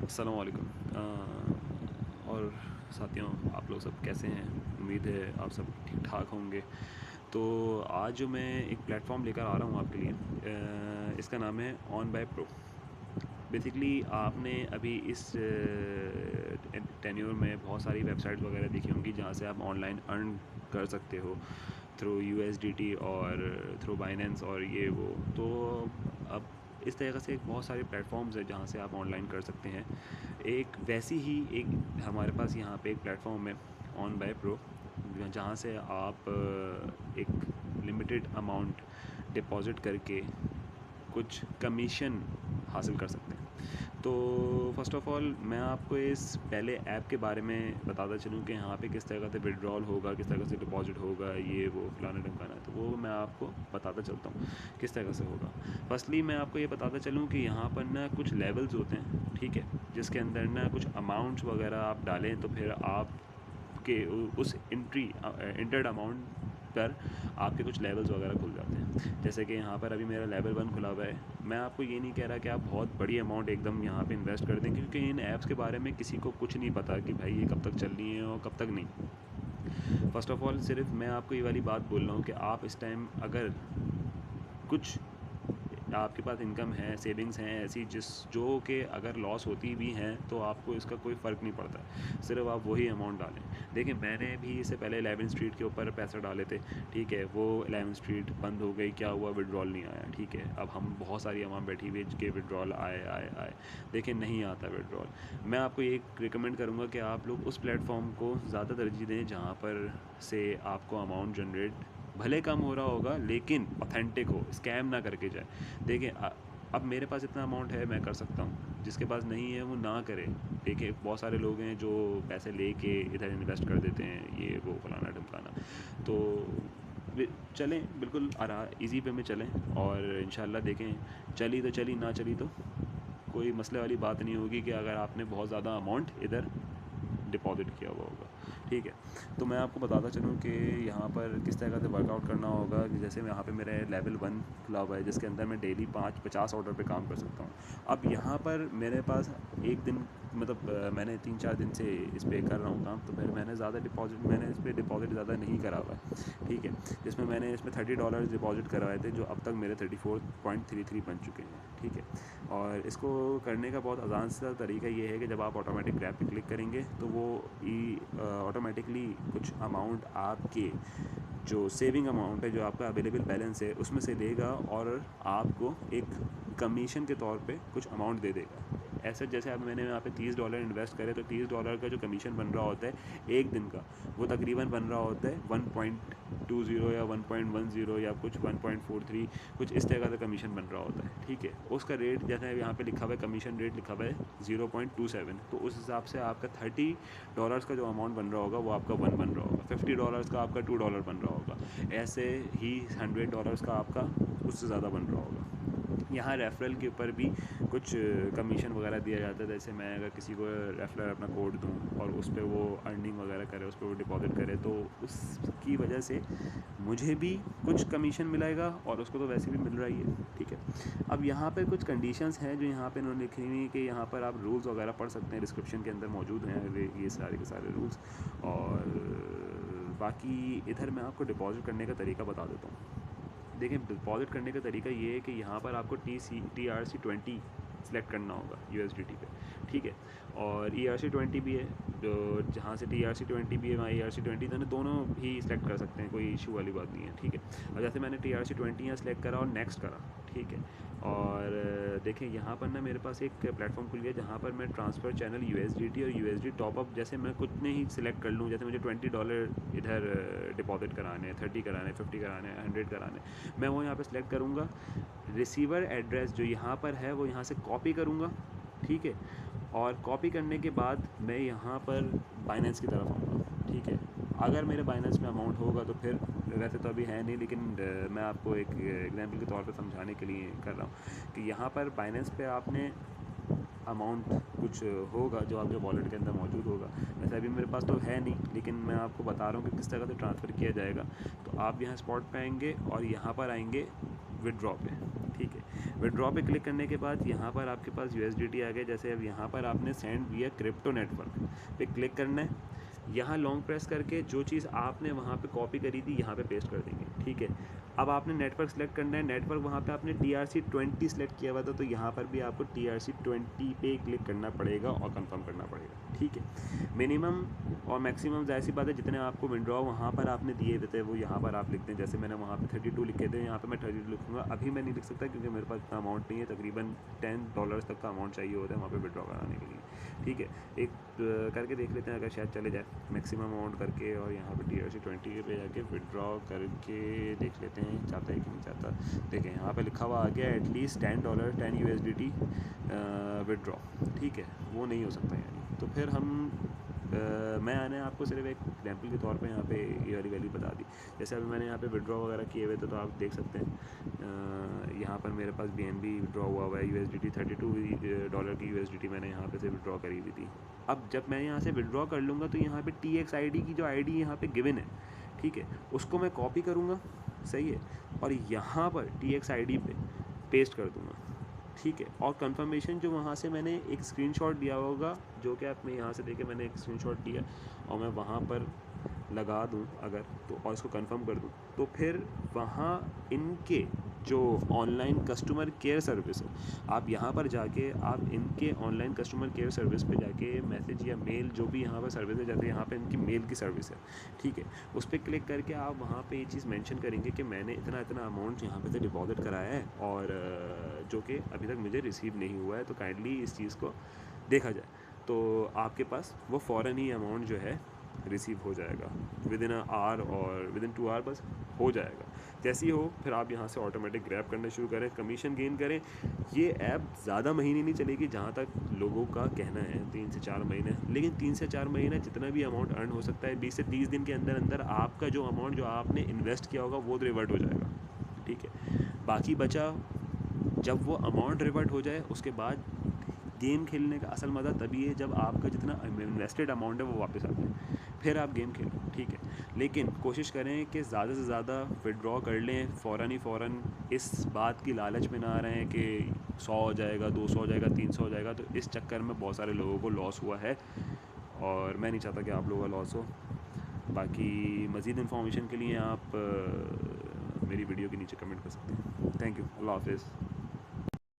अस्सलाम वालेकुम। और साथियों, आप लोग सब कैसे हैं? उम्मीद है आप सब ठीक ठाक होंगे। तो आज जो मैं एक प्लेटफॉर्म लेकर आ रहा हूँ आपके लिए, इसका नाम है ऑन बाय प्रो। बेसिकली आपने अभी इस टेन्योर में बहुत सारी वेबसाइट्स वगैरह देखी होंगी जहाँ से आप ऑनलाइन अर्न कर सकते हो थ्रू यूएसडीटी और थ्रू बाइनेंस और ये वो। तो अब इस तरीक़े से बहुत सारे प्लेटफॉर्म्स हैं जहाँ से आप ऑनलाइन कर सकते हैं। एक वैसी ही एक हमारे पास यहाँ पे एक प्लेटफॉर्म है ऑन बाय प्रो, जहाँ से आप एक लिमिटेड अमाउंट डिपॉज़िट करके कुछ कमीशन हासिल कर सकते हैं। तो फ़र्स्ट ऑफ़ ऑल मैं आपको इस पहले ऐप के बारे में बताता चलूँ कि यहाँ पे किस तरह से विड्रॉल होगा, किस तरह से डिपॉज़िट होगा, ये वो फलाना ढिमकाना। तो वो मैं आपको बताता चलता हूँ किस तरह से होगा। फर्स्टली मैं आपको ये बताता चलूँ कि यहाँ पर ना कुछ लेवल्स होते हैं, ठीक है, जिसके अंदर ना कुछ अमाउंट्स वगैरह आप डालें तो फिर आप के उस इंटर्ड अमाउंट पर आपके कुछ लेवल्स वगैरह खुल जाते हैं। जैसे कि यहाँ पर अभी मेरा लेवल 1 खुला हुआ है। मैं आपको ये नहीं कह रहा कि आप बहुत बड़ी अमाउंट एकदम यहाँ पे इन्वेस्ट कर दें, क्योंकि इन ऐप्स के बारे में किसी को कुछ नहीं पता कि भाई ये कब तक चलनी है और कब तक नहीं। फ़र्स्ट ऑफ़ ऑल सिर्फ मैं आपको ये वाली बात बोल रहा हूँ कि आप इस टाइम अगर कुछ आपके पास इनकम है, सेविंग्स हैं ऐसी जो कि अगर लॉस होती भी हैं तो आपको इसका कोई फ़र्क नहीं पड़ता, सिर्फ आप वही अमाउंट डालें। देखिए, मैंने भी इससे पहले 11 स्ट्रीट के ऊपर पैसे डाले थे, ठीक है, वो 11 स्ट्रीट बंद हो गई, क्या हुआ, विड्रॉल नहीं आया, ठीक है। अब हम बहुत सारी अमाउंट बैठी हुई कि विड्रॉल आए, देखिए नहीं आता विड्रॉल। मैं आपको ये रिकमेंड करूँगा कि आप लोग उस प्लेटफॉर्म को ज़्यादा तरजीह दें जहाँ पर से आपको अमाउंट जनरेट भले कम हो रहा होगा लेकिन ऑथेंटिक हो, स्कैम ना करके जाए। देखिए, अब मेरे पास इतना अमाउंट है, मैं कर सकता हूँ, जिसके पास नहीं है वो ना करे। देखिए, बहुत सारे लोग हैं जो पैसे लेके इधर इन्वेस्ट कर देते हैं, ये वो फलाना ढिमकाना। तो चलें, बिल्कुल ईज़ी वे में चलें और इंशाल्लाह देखें, चली तो चली, ना चली तो कोई मसले वाली बात नहीं होगी कि अगर आपने बहुत ज़्यादा अमाउंट इधर डिपॉज़िट किया हुआ होगा, ठीक है। तो मैं आपको बताता चलूँ कि यहाँ पर किस तरह से वर्कआउट करना होगा। कि जैसे मैं यहाँ पे मेरा लेवल 1 खुला हुआ है, जिसके अंदर मैं डेली 50 ऑर्डर पे काम कर सकता हूँ। अब यहाँ पर मेरे पास एक दिन मतलब मैंने 3-4 दिन से इस पे कर रहा हूँ काम, तो फिर मैंने इस पर डिपॉज़िट ज़्यादा नहीं करा हुआ है, ठीक है। जिसमें मैंने इसमें $30 डिपॉज़िट करवाए थे, जो अब तक मेरे 34.33 बन चुके हैं, ठीक है। और इसको करने का बहुत आसान सा तरीका ये है कि जब आप ऑटोमेटिक ग्रैब पे क्लिक करेंगे तो वो ऑटोमेटिकली कुछ अमाउंट आपके जो सेविंग अमाउंट है, जो आपका अवेलेबल बैलेंस है, उसमें से लेगा और आपको एक कमीशन के तौर पे कुछ अमाउंट दे देगा। ऐसे जैसे अब मैंने यहाँ पे $30 इन्वेस्ट करे तो $30 का जो कमीशन बन रहा होता है एक दिन का, वो तकरीबन बन रहा होता है 1.20 या 1.10 या कुछ 1.43, कुछ इस तरह का कमीशन बन रहा होता है, ठीक है। उसका रेट जैसे यहाँ पे लिखा हुआ है, कमीशन रेट लिखा हुआ है 0.27, तो उस हिसाब से आपका $30 का जो अमाउंट बन रहा होगा वो आपका 1 बन रहा होगा, $50 का आपका $2 बन रहा होगा, ऐसे ही $100 का आपका उससे ज़्यादा बन रहा होगा। यहाँ रेफरल के ऊपर भी कुछ कमीशन वगैरह दिया जाता है। जैसे मैं अगर किसी को रेफरल अपना कोड दूँ और उस पर वो अर्निंग वगैरह करे, उस पर वो डिपॉज़िट करे, तो उसकी वजह से मुझे भी कुछ कमीशन मिलेगा और उसको तो वैसे भी मिल रहा ही है, ठीक है। अब यहाँ पर कुछ कंडीशंस हैं जो यहाँ पे इन्होंने लिखी हुई कि यहाँ पर आप रूल्स वगैरह पढ़ सकते हैं, डिस्क्रिप्शन के अंदर मौजूद हैं ये सारे के सारे रूल्स। और बाकी इधर मैं आपको डिपॉज़िट करने का तरीका बता देता हूँ। देखिए, डिपॉज़िट करने का तरीका ये है कि यहाँ पर आपको TRC20 सेलेक्ट करना होगा USDT पे, ठीक है। और ERC20 भी है, जो जहाँ से TRC20 भी है वहाँ ERC20 दोनों भी सिलेक्ट कर सकते हैं, कोई इशू वाली बात नहीं है, ठीक है। और जैसे मैंने TRC20 यहाँ सेलेक्ट करा और नेक्स्ट करा, ठीक है। और देखें, यहाँ पर ना मेरे पास एक प्लेटफॉर्म खुल गया जहाँ पर मैं ट्रांसफ़र चैनल USDT और USD टॉपअप, जैसे मैं कुछ नहीं सिलेक्ट कर लूँ, जैसे मुझे $20 इधर डिपॉज़िट कराने हैं, 30 कराने, 50 कराने, 100 कराने, मैं वो यहाँ पे सिलेक्ट करूँगा। रिसीवर एड्रेस जो यहाँ पर है वो यहाँ से कॉपी करूँगा, ठीक है। और कॉपी करने के बाद मैं यहाँ पर बाइनेंस की तरफ आऊँगा, ठीक है। अगर मेरे बाइनेंस में अमाउंट होगा तो फिर, वैसे तो अभी है नहीं, लेकिन मैं आपको एक एग्जांपल के तौर पे समझाने के लिए कर रहा हूँ कि यहाँ पर बाइनेंस पे आपने अमाउंट कुछ होगा जो आपके वॉलेट के अंदर मौजूद होगा। वैसे अभी मेरे पास तो है नहीं, लेकिन मैं आपको बता रहा हूँ कि किस तरह से ट्रांसफ़र किया जाएगा। तो आप यहाँ स्पॉट पे आएंगे और यहाँ पर आएंगे विड्रॉ पे, ठीक है। विड्रॉ पे क्लिक करने के बाद यहाँ पर आपके पास USDT आ गया। जैसे अब यहाँ पर आपने सेंड विया क्रिप्टो नेटवर्क पे क्लिक करना है। यहाँ लॉन्ग प्रेस करके जो चीज़ आपने वहाँ पे कॉपी करी थी यहाँ पे पेस्ट कर देंगे, ठीक है। अब आपने नेटवर्क सेलेक्ट करना है। नेटवर्क वहाँ पे आपने TRC20 सेलेक्ट किया हुआ था, तो यहाँ पर भी आपको TRC20 पे क्लिक करना पड़ेगा और कंफर्म करना पड़ेगा, ठीक है। मिनिमम और मैक्सिमम जाहिर सी बात है, जितने आपको विड्रॉ वहाँ पर आपने दिए हुए थे वो यहाँ पर आप लिखते हैं। जैसे मैंने वहाँ पे 32 लिखे थे, यहाँ पे मैं 32 लिखूँगा। अभी मैं नहीं लिख सकता क्योंकि मेरे पास इतना अमाउंट नहीं है। तकरीबन $10 तक का अमाउंट चाहिए होता है वहाँ पे विड्रॉ कराने के लिए, ठीक है। एक करके देख लेते हैं, अगर शायद चले जाए मैक्सिमम अमाउंट करके, और यहाँ पे TRC20 पे जाके विड्रॉ करके देख लेते हैं चाहता है कि नहीं चाहता। देखें यहाँ पे लिखा हुआ आ गया एटलीस्ट $10 10 USDT विड्रॉ, ठीक है। वो नहीं हो सकता यानी, तो फिर हम मैंने आपको सिर्फ एक एग्जाम्पल के तौर पे यहाँ पे ये वाली वैल्यू बता दी। जैसे अभी मैंने यहाँ पे विड्रॉ वगैरह किए हुए थे, तो आप देख सकते हैं यहाँ पर मेरे पास BNB विड्रॉ हुआ हुआ है। USDT $32 की USDT मैंने यहाँ पे से विड्रॉ करी हुई थी। अब जब मैं यहाँ से विड्रॉ कर लूँगा तो यहाँ पे TX ID की जो ID यहाँ पे गिवन है, ठीक है, उसको मैं कॉपी करूँगा, सही है, और यहाँ पर TX ID पे पेस्ट कर दूँगा, ठीक है। और कंफर्मेशन जो वहाँ से मैंने एक स्क्रीनशॉट दिया होगा, जो कि आप मैं यहाँ से देखे मैंने एक स्क्रीनशॉट दिया और मैं वहाँ पर लगा दूँ अगर तो, और इसको कंफर्म कर दूँ, तो फिर वहाँ इनके जो ऑनलाइन कस्टमर केयर सर्विस है, आप यहाँ पर जाके आप इनके ऑनलाइन कस्टमर केयर सर्विस पे जाके मैसेज या मेल जो भी यहाँ पर सर्विस है, जैसे यहाँ पे इनकी मेल की सर्विस है, ठीक है, उस पर क्लिक करके आप वहाँ पे ये चीज़ मेंशन करेंगे कि मैंने इतना इतना अमाउंट यहाँ पे से डिपॉजिट कराया है और जो कि अभी तक मुझे रिसीव नहीं हुआ है, तो काइंडली इस चीज़ को देखा जाए। तो आपके पास वो फ़ौरन ही अमाउंट जो है रिसीव हो जाएगा विद इन आवर और विद इन 2 आवर, बस हो जाएगा। जैसे ही हो फिर आप यहाँ से ऑटोमेटिक ग्रैब करना शुरू करें, कमीशन गेन करें। ये ऐप ज़्यादा महीने नहीं चलेगी जहाँ तक लोगों का कहना है, 3 से 4 महीने, लेकिन 3 से 4 महीने जितना भी अमाउंट अर्न हो सकता है, 20 से 30 दिन के अंदर अंदर आपका जो अमाउंट जो आपने इन्वेस्ट किया होगा वो रिवर्ट हो जाएगा, ठीक है। बाकी बचा, जब वो अमाउंट रिवर्ट हो जाए उसके बाद गेम खेलने का असल मज़ा तभी है जब आपका जितना इन्वेस्टेड अमाउंट है वो वापस आ जाए, फिर आप गेम खेलो, ठीक है। लेकिन कोशिश करें कि ज़्यादा से ज़्यादा विड्रॉ कर लें फ़ौरन ही फ़ौरन। इस बात की लालच में ना आ रहे हैं कि 100 हो जाएगा, 200 हो जाएगा, 300 हो जाएगा, तो इस चक्कर में बहुत सारे लोगों को लॉस हुआ है और मैं नहीं चाहता कि आप लोगों का लॉस हो। बाकी मज़ीद इन्फॉर्मेशन के लिए आप मेरी वीडियो के नीचे कमेंट कर सकते हैं। थैंक यू, अल्लाह हाफ़िज़।